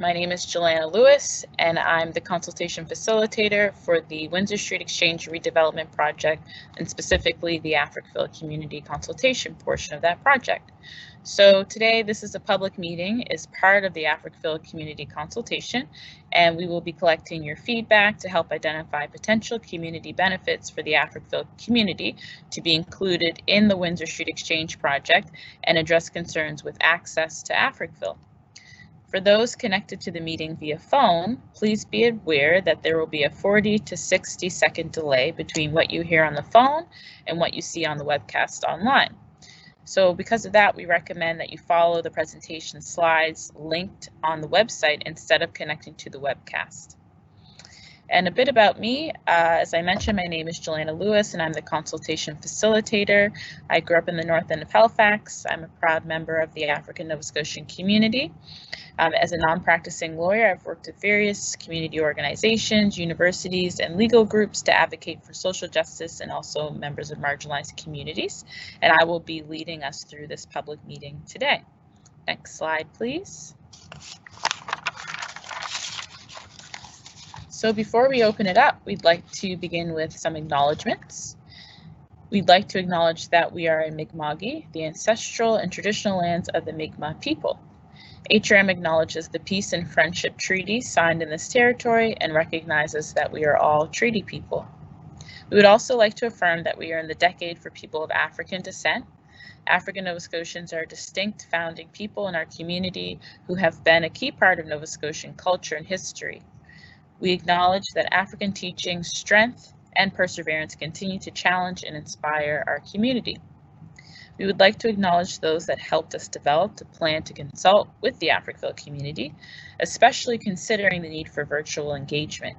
My name is Joanna Lewis, and I'm the consultation facilitator for the Windsor Street Exchange Redevelopment project, and specifically the Africville community consultation portion of that project. So today, this is a public meeting as part of the Africville community consultation, and we will be collecting your feedback to help identify potential community benefits for the Africville community to be included in the Windsor Street Exchange project and address concerns with access to Africville. For those connected to the meeting via phone, please be aware that there will be a 40 to 60 second delay between what you hear on the phone and what you see on the webcast online. So because of that, we recommend that you follow the presentation slides linked on the website instead of connecting to the webcast. And a bit about me, as I mentioned, my name is Joanna Lewis and I'm the consultation facilitator. I grew up in the north end of Halifax. I'm a proud member of the African Nova Scotian community. As a non-practicing lawyer, I've worked at various community organizations, universities, and legal groups to advocate for social justice and also members of marginalized communities. And I will be leading us through this public meeting today. Next slide, please. So before we open it up, we'd like to begin with some acknowledgements. We'd like to acknowledge that we are in Mi'kma'ki, the ancestral and traditional lands of the Mi'kmaq people. HRM acknowledges the peace and friendship treaty signed in this territory and recognizes that we are all treaty people. We would also like to affirm that we are in the decade for people of African descent. African Nova Scotians are a distinct founding people in our community who have been a key part of Nova Scotian culture and history. We acknowledge that African teaching, strength, and perseverance continue to challenge and inspire our community. We would like to acknowledge those that helped us develop the plan to consult with the Africville community, especially considering the need for virtual engagement.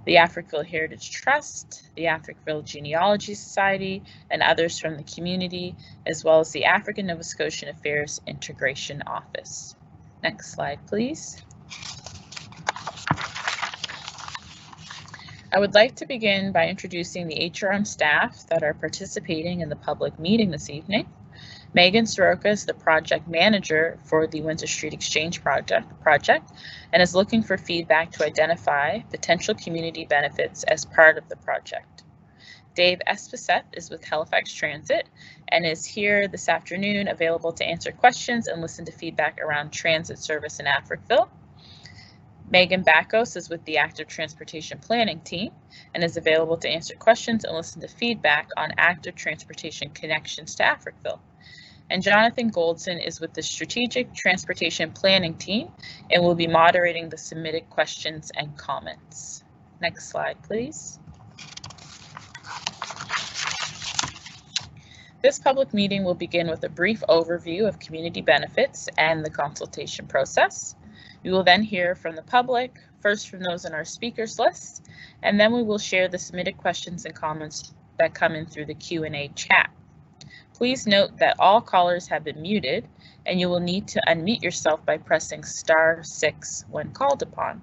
The Africville Heritage Trust, the Africville Genealogy Society, and others from the community, as well as the African Nova Scotian Affairs Integration Office. Next slide, please. I would like to begin by introducing the HRM staff that are participating in the public meeting this evening. Megan Soroka is the project manager for the Windsor Street Exchange project and is looking for feedback to identify potential community benefits as part of the project. Dave Espeseth is with Halifax Transit and is here this afternoon available to answer questions and listen to feedback around transit service in Africville. Megan Backos is with the Active Transportation Planning team and is available to answer questions and listen to feedback on active transportation connections to Africville. And Jonathan Goldson is with the Strategic Transportation Planning team and will be moderating the submitted questions and comments. Next slide, please. This public meeting will begin with a brief overview of community benefits and the consultation process. We will then hear from the public, first from those on our speakers list, and then we will share the submitted questions and comments that come in through the Q&A chat. Please note that all callers have been muted, and you will need to unmute yourself by pressing *6 when called upon.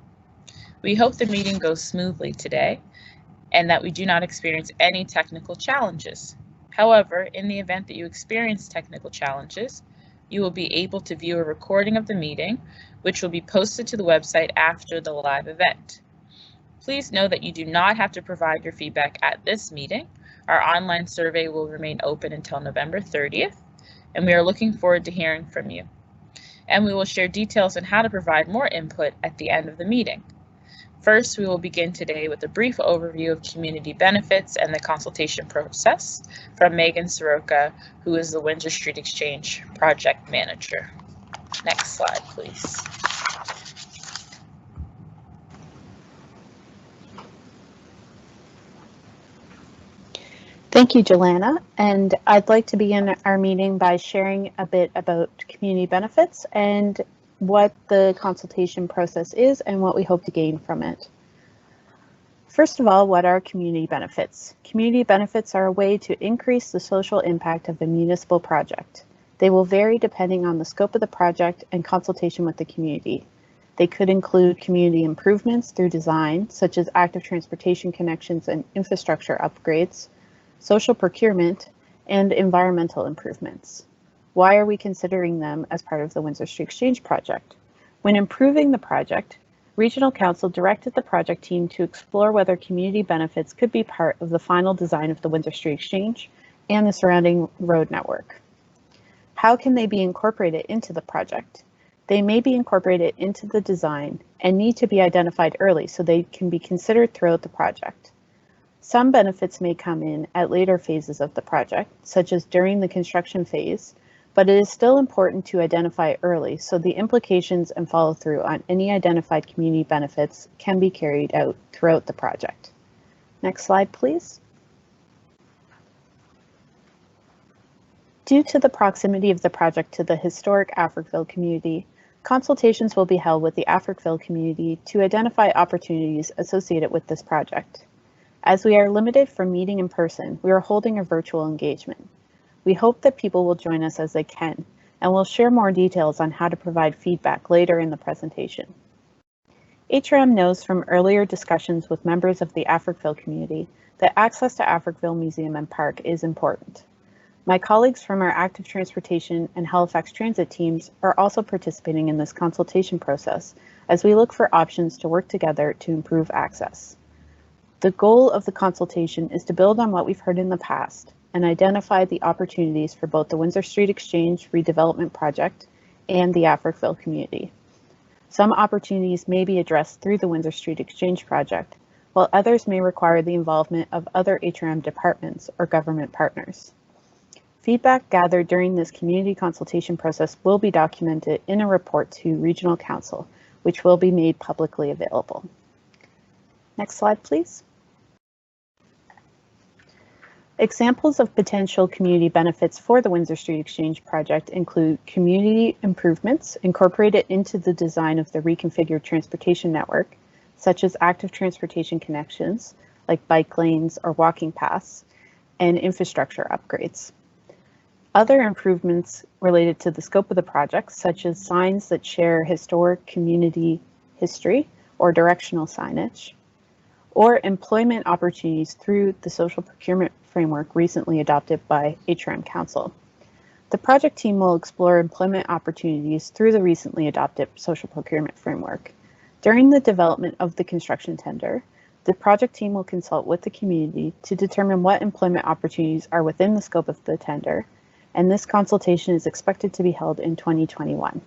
We hope the meeting goes smoothly today and that we do not experience any technical challenges. However, in the event that you experience technical challenges, you will be able to view a recording of the meeting, which will be posted to the website after the live event. Please know that you do not have to provide your feedback at this meeting. Our online survey will remain open until November 30th, and we are looking forward to hearing from you. And we will share details on how to provide more input at the end of the meeting. First, we will begin today with a brief overview of community benefits and the consultation process from Megan Soroka, who is the Windsor Street Exchange project manager. Next slide, please. Thank you, Joanna, and I'd like to begin our meeting by sharing a bit about community benefits and what the consultation process is and what we hope to gain from it. First of all, what are community benefits? Community benefits are a way to increase the social impact of a municipal project. They will vary depending on the scope of the project and consultation with the community. They could include community improvements through design, such as active transportation connections and infrastructure upgrades, social procurement, and environmental improvements. Why are we considering them as part of the Windsor Street Exchange project? When improving the project, Regional Council directed the project team to explore whether community benefits could be part of the final design of the Windsor Street Exchange and the surrounding road network. How can they be incorporated into the project? They may be incorporated into the design and need to be identified early so they can be considered throughout the project. Some benefits may come in at later phases of the project, such as during the construction phase, but it is still important to identify early so the implications and follow through on any identified community benefits can be carried out throughout the project. Next slide, please. Due to the proximity of the project to the historic Africville community, consultations will be held with the Africville community to identify opportunities associated with this project. As we are limited from meeting in person, we are holding a virtual engagement. We hope that people will join us as they can, and we'll share more details on how to provide feedback later in the presentation. HRM knows from earlier discussions with members of the Africville community that access to Africville Museum and Park is important. My colleagues from our Active Transportation and Halifax Transit teams are also participating in this consultation process as we look for options to work together to improve access. The goal of the consultation is to build on what we've heard in the past and identify the opportunities for both the Windsor Street Exchange Redevelopment Project and the Africville community. Some opportunities may be addressed through the Windsor Street Exchange Project, while others may require the involvement of other HRM departments or government partners. Feedback gathered during this community consultation process will be documented in a report to Regional Council, which will be made publicly available. Next slide, please. Examples of potential community benefits for the Windsor Street Exchange project include community improvements incorporated into the design of the reconfigured transportation network, such as active transportation connections, like bike lanes or walking paths, and infrastructure upgrades. Other improvements related to the scope of the project, such as signs that share historic community history or directional signage, or employment opportunities through the social procurement framework recently adopted by HRM Council. The project team will explore employment opportunities through the recently adopted social procurement framework. During the development of the construction tender, the project team will consult with the community to determine what employment opportunities are within the scope of the tender, and this consultation is expected to be held in 2021.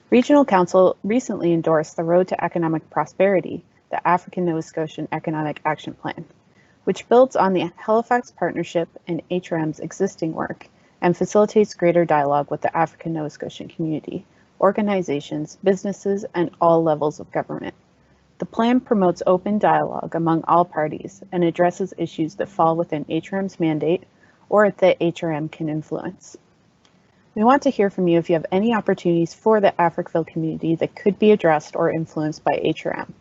Regional Council recently endorsed the Road to Economic Prosperity, the African Nova Scotian Economic Action Plan, which builds on the Halifax Partnership and HRM's existing work and facilitates greater dialogue with the African Nova Scotian community, organizations, businesses, and all levels of government. The plan promotes open dialogue among all parties and addresses issues that fall within HRM's mandate or that HRM can influence. We want to hear from you if you have any opportunities for the Africville community that could be addressed or influenced by HRM.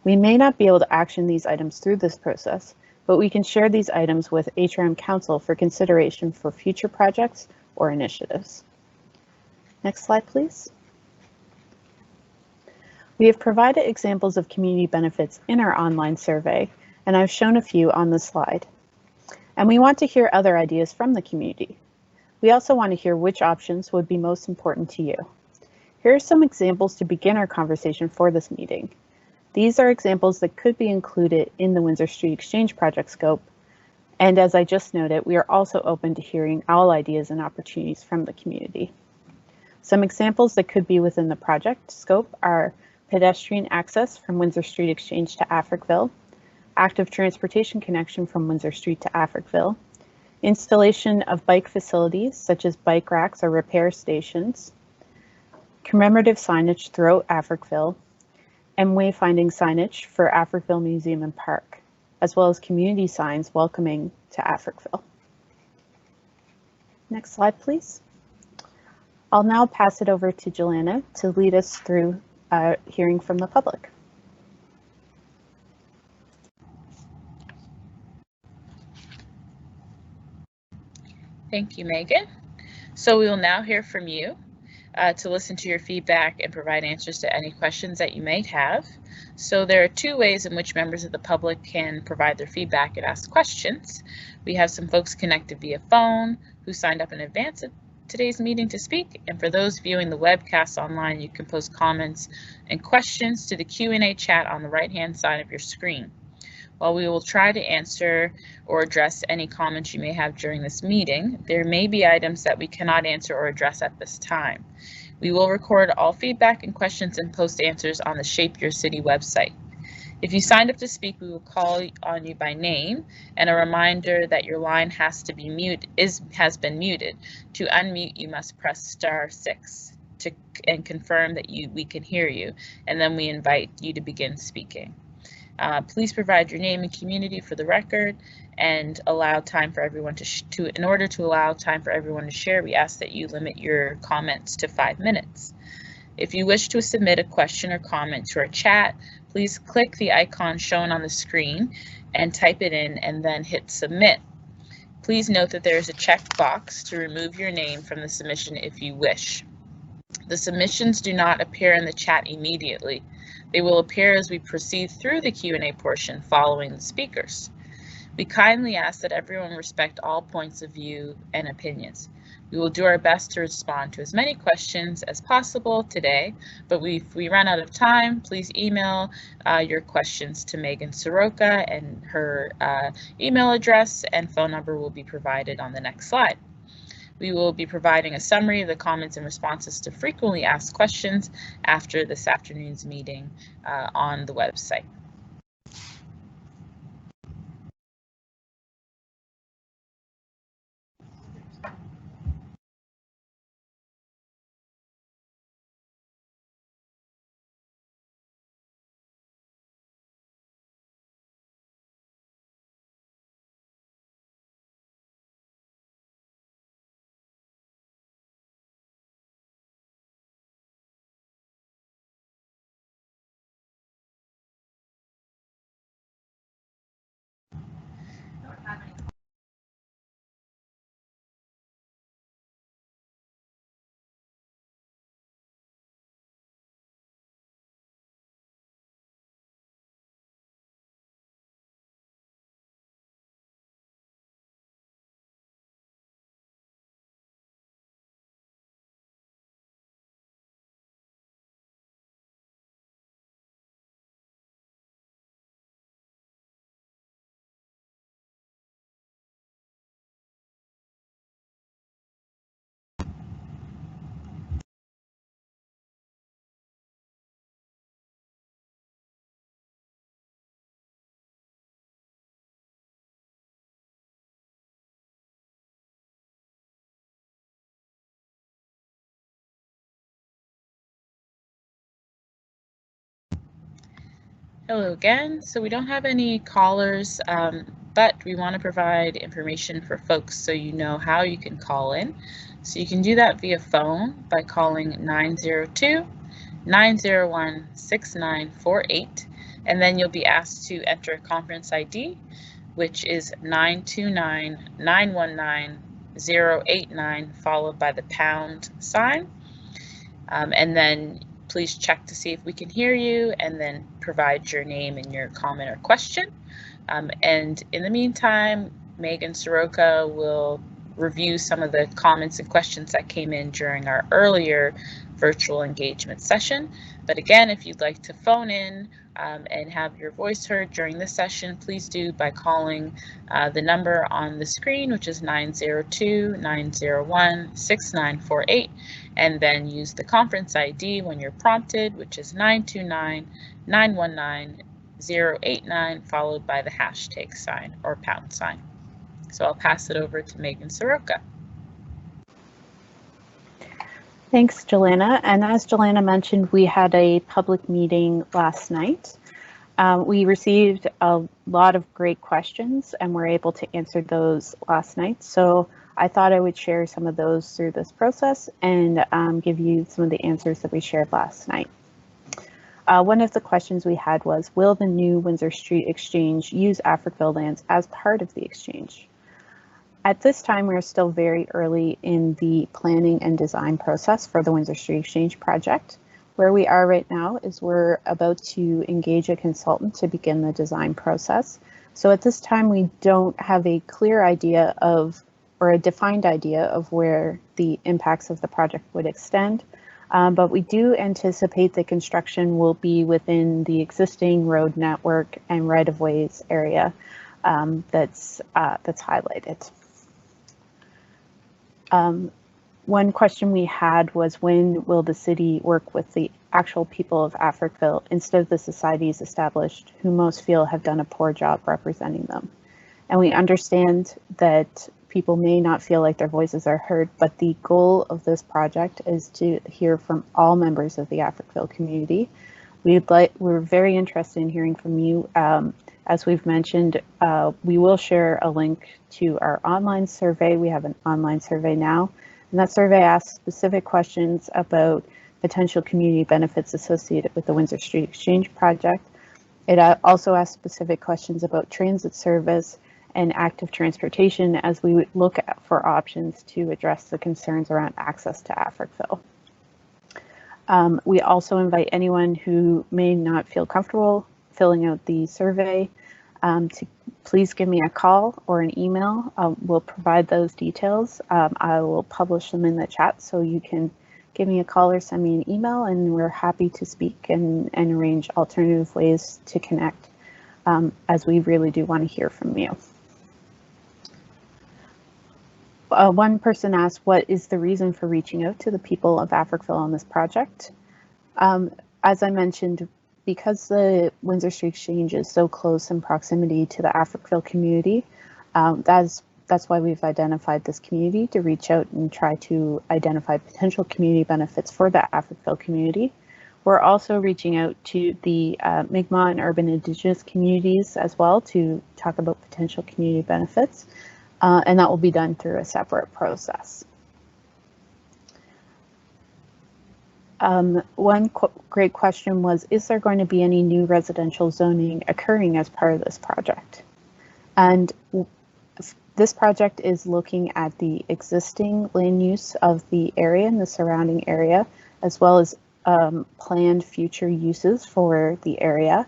We may not be able to action these items through this process, but we can share these items with HRM Council for consideration for future projects or initiatives. Next slide, please. We have provided examples of community benefits in our online survey, and I've shown a few on the slide. And we want to hear other ideas from the community. We also want to hear which options would be most important to you. Here are some examples to begin our conversation for this meeting. These are examples that could be included in the Windsor Street Exchange project scope. And as I just noted, we are also open to hearing all ideas and opportunities from the community. Some examples that could be within the project scope are pedestrian access from Windsor Street Exchange to Africville, active transportation connection from Windsor Street to Africville, installation of bike facilities such as bike racks or repair stations, commemorative signage throughout Africville, and wayfinding signage for Africville Museum and Park, as well as community signs welcoming to Africville. Next slide, please. I'll now pass it over to Joanna to lead us through hearing from the public. Thank you, Megan. So we will now hear from you to listen to your feedback and provide answers to any questions that you may have. So there are two ways in which members of the public can provide their feedback and ask questions. We have some folks connected via phone who signed up in advance today's meeting to speak, and for those viewing the webcast online, you can post comments and questions to the Q&A chat on the right-hand side of your screen. While we will try to answer or address any comments you may have during this meeting, there may be items that we cannot answer or address at this time. We will record all feedback and questions and post answers on the Shape Your City website. If you signed up to speak, we will call on you by name, and a reminder that your line has been muted. To unmute, you must press *6 and confirm that we can hear you, and then we invite you to begin speaking. Please provide your name and community for the record, and allow time for everyone in order to allow time for everyone to share, we ask that you limit your comments to 5 minutes. If you wish to submit a question or comment to our chat, please click the icon shown on the screen and type it in and then hit submit. Please note that there is a checkbox to remove your name from the submission if you wish. The submissions do not appear in the chat immediately. They will appear as we proceed through the Q&A portion following the speakers. We kindly ask that everyone respect all points of view and opinions. We will do our best to respond to as many questions as possible today, but if we run out of time, please email your questions to Megan Soroka, and her email address and phone number will be provided on the next slide. We will be providing a summary of the comments and responses to frequently asked questions after this afternoon's meeting on the website. Hello again. So we don't have any callers, but we want to provide information for folks so you know how you can call in. So you can do that via phone by calling 902-901-6948, and then you'll be asked to enter a conference ID, which is 929-919-089, followed by the pound sign, and then please check to see if we can hear you, and then provide your name and your comment or question. And in the meantime, Megan Soroka will review some of the comments and questions that came in during our earlier virtual engagement session. But again, if you'd like to phone in and have your voice heard during this session, please do by calling the number on the screen, which is 902-901-6948, and then use the conference ID when you're prompted, which is 929-919-089, followed by the hashtag sign or pound sign. So I'll pass it over to Megan Soroka. Thanks, Jelena. And as Jelena mentioned, we had a public meeting last night. We received a lot of great questions and were able to answer those last night. So I thought I would share some of those through this process and give you some of the answers that we shared last night. One of the questions we had was, will the new Windsor Street Exchange use Africville lands as part of the exchange? At this time, we're still very early in the planning and design process for the Windsor Street Exchange project. Where we are right now is we're about to engage a consultant to begin the design process. So at this time, we don't have a clear idea of, or a defined idea of where the impacts of the project would extend. But we do anticipate the construction will be within the existing road network and right-of-ways area that's highlighted. One question we had was, when will the city work with the actual people of Africville instead of the societies established who most feel have done a poor job representing them? And we understand that people may not feel like their voices are heard, but the goal of this project is to hear from all members of the Africville community. We're very interested in hearing from you. As we've mentioned, we will share a link to our online survey. We have an online survey now, and that survey asks specific questions about potential community benefits associated with the Windsor Street Exchange project. It also asks specific questions about transit service and active transportation as we would look for options to address the concerns around access to Africville. We also invite anyone who may not feel comfortable filling out the survey to please give me a call or an email. We'll provide those details. I will publish them in the chat, so you can give me a call or send me an email, and we're happy to speak and arrange alternative ways to connect, as we really do want to hear from you. One person asked, what is the reason for reaching out to the people of Africville on this project? As I mentioned, because the Windsor Street Exchange is so close in proximity to the Africville community, that's why we've identified this community to reach out and try to identify potential community benefits for the Africville community. We're also reaching out to the Mi'kmaq and urban Indigenous communities as well to talk about potential community benefits. And that will be done through a separate process. One great question was, is there going to be any new residential zoning occurring as part of this project? And this project is looking at the existing land use of the area and the surrounding area, as well as planned future uses for the area.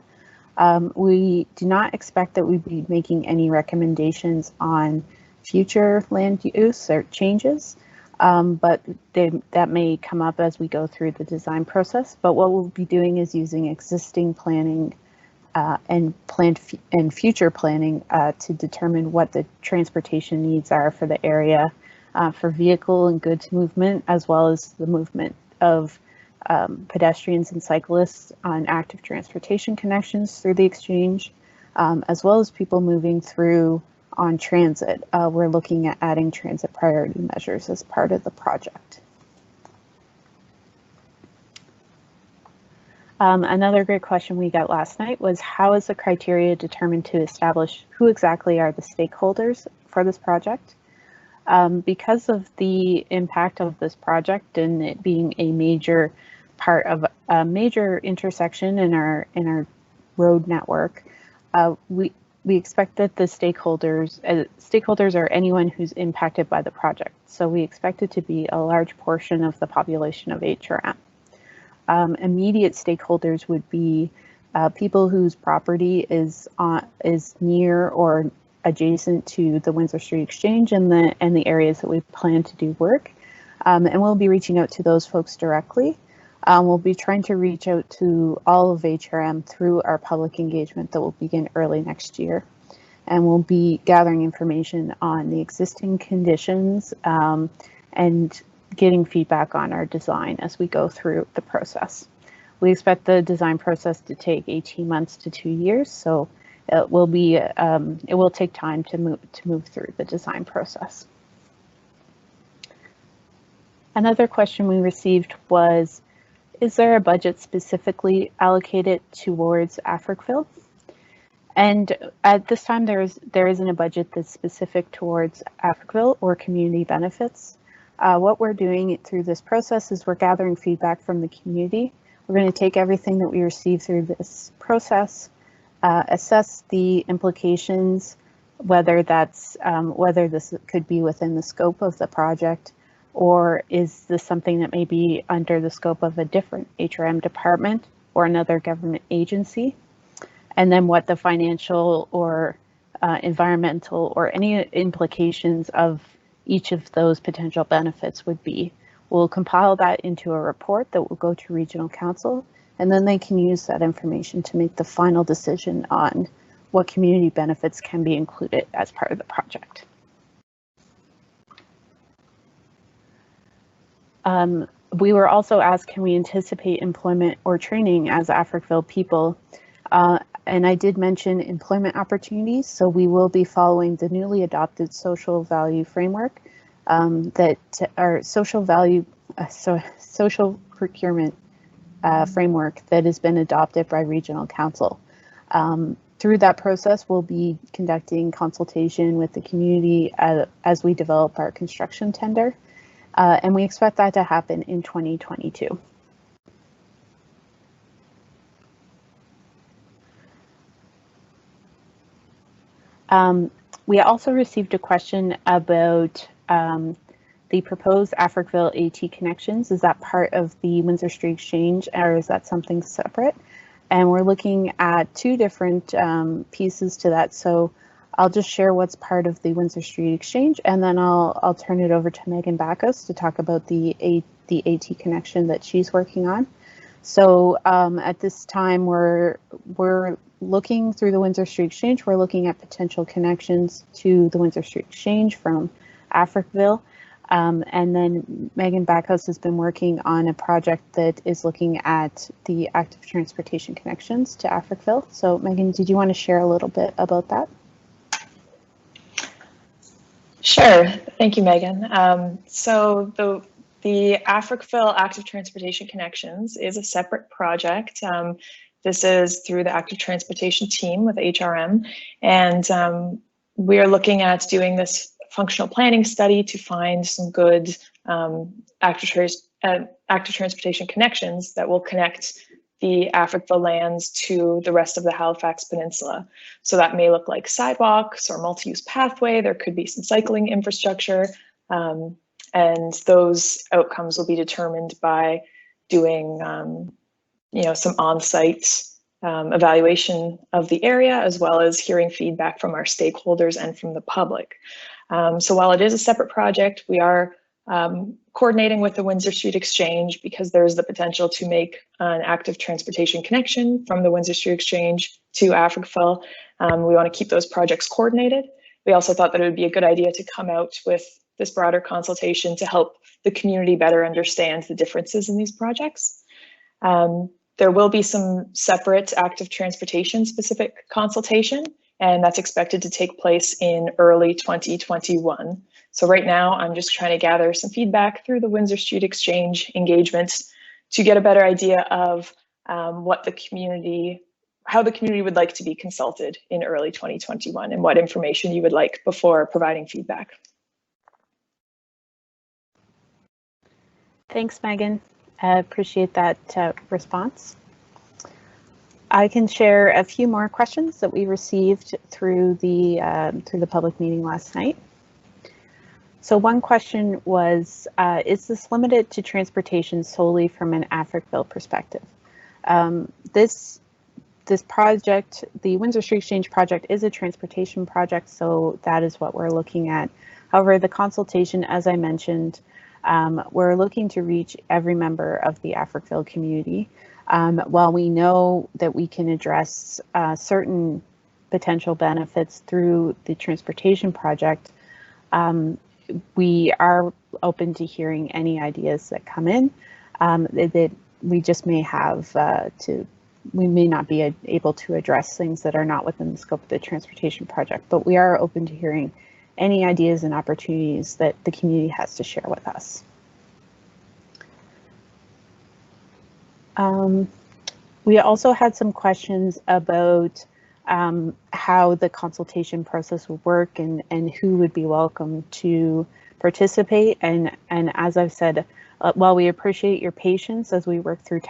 We do not expect that we'd be making any recommendations on future land use or changes, but that may come up as we go through the design process. But what we'll be doing is using existing planning and future planning to determine what the transportation needs are for the area, for vehicle and goods movement, as well as the movement of pedestrians and cyclists on active transportation connections through the exchange, as well as people moving through on transit. We're looking at adding transit priority measures as part of the project. Another great question we got last night was, how is the criteria determined to establish who exactly are the stakeholders for this project? Because of the impact of this project and it being a major part of a major intersection in our road network, we expect that the stakeholders are anyone who's impacted by the project. So we expect it to be a large portion of the population of HRM. Immediate stakeholders would be people whose property is near or adjacent to the Windsor Street Exchange and the areas that we plan to do work. And we'll be reaching out to those folks directly. We'll be trying to reach out to all of HRM through our public engagement that will begin early next year. And we'll be gathering information on the existing conditions and getting feedback on our design as we go through the process. We expect the design process to take 18 months to 2 years, so it will take time to move through the design process. Another question we received was, is there a budget specifically allocated towards Africville? And at this time, there isn't a budget that's specific towards Africville or community benefits. What we're doing through this process is we're gathering feedback from the community. We're going to take everything that we receive through this process, assess the implications, whether this could be within the scope of the project, or is this something that may be under the scope of a different HRM department or another government agency, and then what the financial or environmental or any implications of each of those potential benefits would be. We'll compile that into a report that will go to Regional Council, and then they can use that information to make the final decision on what community benefits can be included as part of the project. We were also asked, can we anticipate employment or training as Africville people? And I did mention employment opportunities, so we will be following the newly adopted social value framework that our social procurement framework that has been adopted by Regional Council. Through that process, we'll be conducting consultation with the community as we develop our construction tender, and we expect that to happen in 2022. We also received a question about the proposed Africville AT connections. Is that part of the Windsor Street Exchange, or is that something separate? And we're looking at two different pieces to that. So I'll just share what's part of the Windsor Street Exchange, and then I'll turn it over to Megan Backus to talk about the AT connection that she's working on. So at this time, we're looking through the Windsor Street Exchange. We're looking at potential connections to the Windsor Street Exchange from Africville. And then Megan Backus has been working on a project that is looking at the active transportation connections to Africville. So Megan, did you want to share a little bit about that? Sure, thank you, Megan. So the Africville Active Transportation Connections is a separate project. This is through the Active Transportation team with HRM, and we are looking at doing this functional planning study to find some good active transportation connections that will connect the Africville lands to the rest of the Halifax Peninsula. So that may look like sidewalks or multi-use pathway. There could be some cycling infrastructure, and those outcomes will be determined by doing some on-site evaluation of the area, as well as hearing feedback from our stakeholders and from the public. So while it is a separate project, we are coordinating with the Windsor Street Exchange because there's the potential to make an active transportation connection from the Windsor Street Exchange to Africville. We want to keep those projects coordinated. We also thought that it would be a good idea to come out with this broader consultation to help the community better understand the differences in these projects. There will be some separate active transportation specific consultation, and that's expected to take place in early 2021. So right now, I'm just trying to gather some feedback through the Windsor Street Exchange engagements to get a better idea of how the community would like to be consulted in early 2021 and what information you would like before providing feedback. Thanks, Megan. I appreciate that response. I can share a few more questions that we received through the public meeting last night. So one question was, is this limited to transportation solely from an Africville perspective? This project, the Windsor Street Exchange project, is a transportation project, so that is what we're looking at. However, the consultation, as I mentioned, we're looking to reach every member of the Africville community. While we know that we can address certain potential benefits through the transportation project, we are open to hearing any ideas that come in that we just may have we may not be able to address things that are not within the scope of the transportation project, but we are open to hearing any ideas and opportunities that the community has to share with us. We also had some questions about how the consultation process would work and who would be welcome to participate. And as I've said, while we appreciate your patience as we work through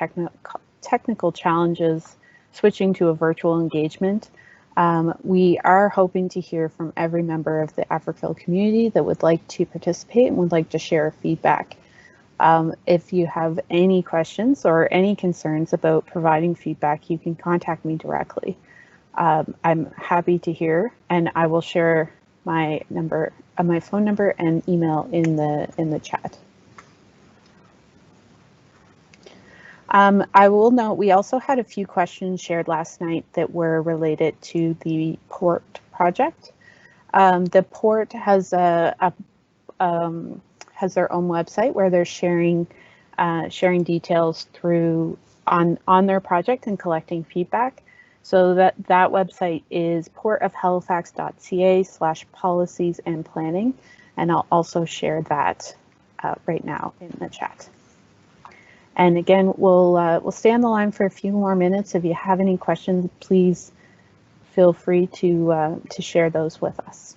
technical challenges, switching to a virtual engagement, we are hoping to hear from every member of the Africville community that would like to participate and would like to share feedback. If you have any questions or any concerns about providing feedback, you can contact me directly. I'm happy to hear, and I will share my phone number and email in the chat. I will note we also had a few questions shared last night that were related to the port project. The port has has their own website where they're sharing details through on their project and collecting feedback. So that website is portofhalifax.ca/policies and planning, and I'll also share that right now in the chat. And again, we'll stay on the line for a few more minutes. If you have any questions, please feel free to share those with us.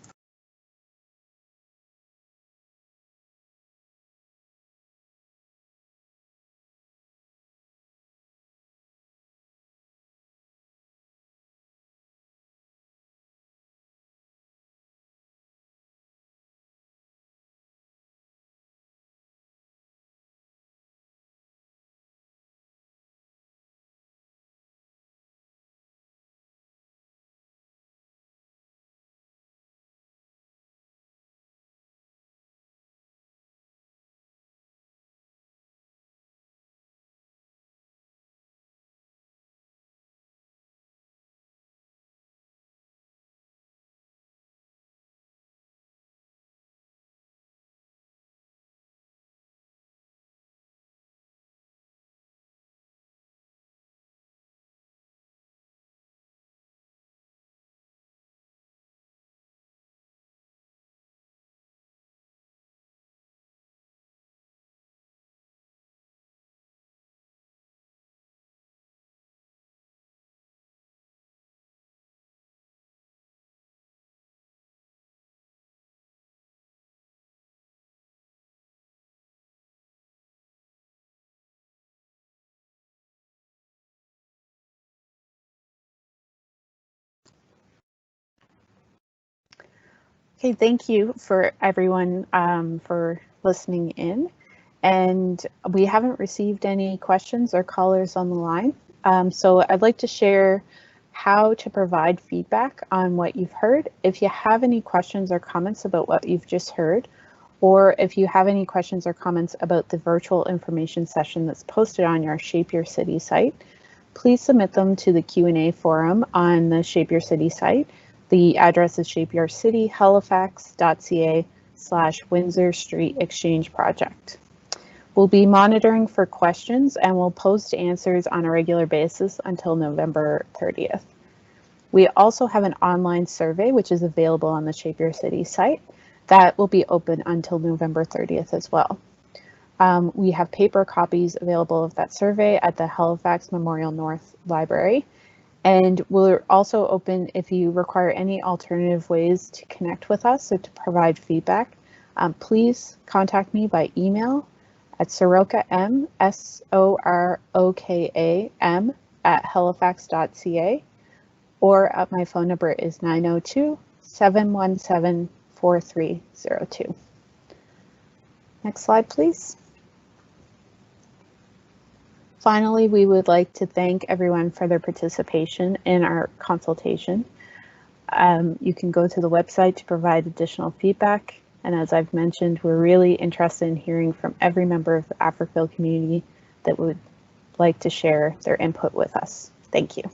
Okay, thank you for everyone for listening in. And we haven't received any questions or callers on the line. So I'd like to share how to provide feedback on what you've heard. If you have any questions or comments about what you've just heard, or if you have any questions or comments about the virtual information session that's posted on your Shape Your City site, please submit them to the Q&A forum on the Shape Your City site. The address is shapeyourcityhalifax.ca/Windsor Street Exchange Project. We'll be monitoring for questions and we'll post answers on a regular basis until November 30th. We also have an online survey which is available on the Shape Your City site that will be open until November 30th as well. We have paper copies available of that survey at the Halifax Memorial North Library. And we're also open if you require any alternative ways to connect with us or to provide feedback. Please contact me by email at sorokam, SOROKAM @halifax.ca, or my phone number is 902-717-4302. Next slide, please. Finally, we would like to thank everyone for their participation in our consultation. You can go to the website to provide additional feedback. And as I've mentioned, we're really interested in hearing from every member of the Africville community that would like to share their input with us. Thank you.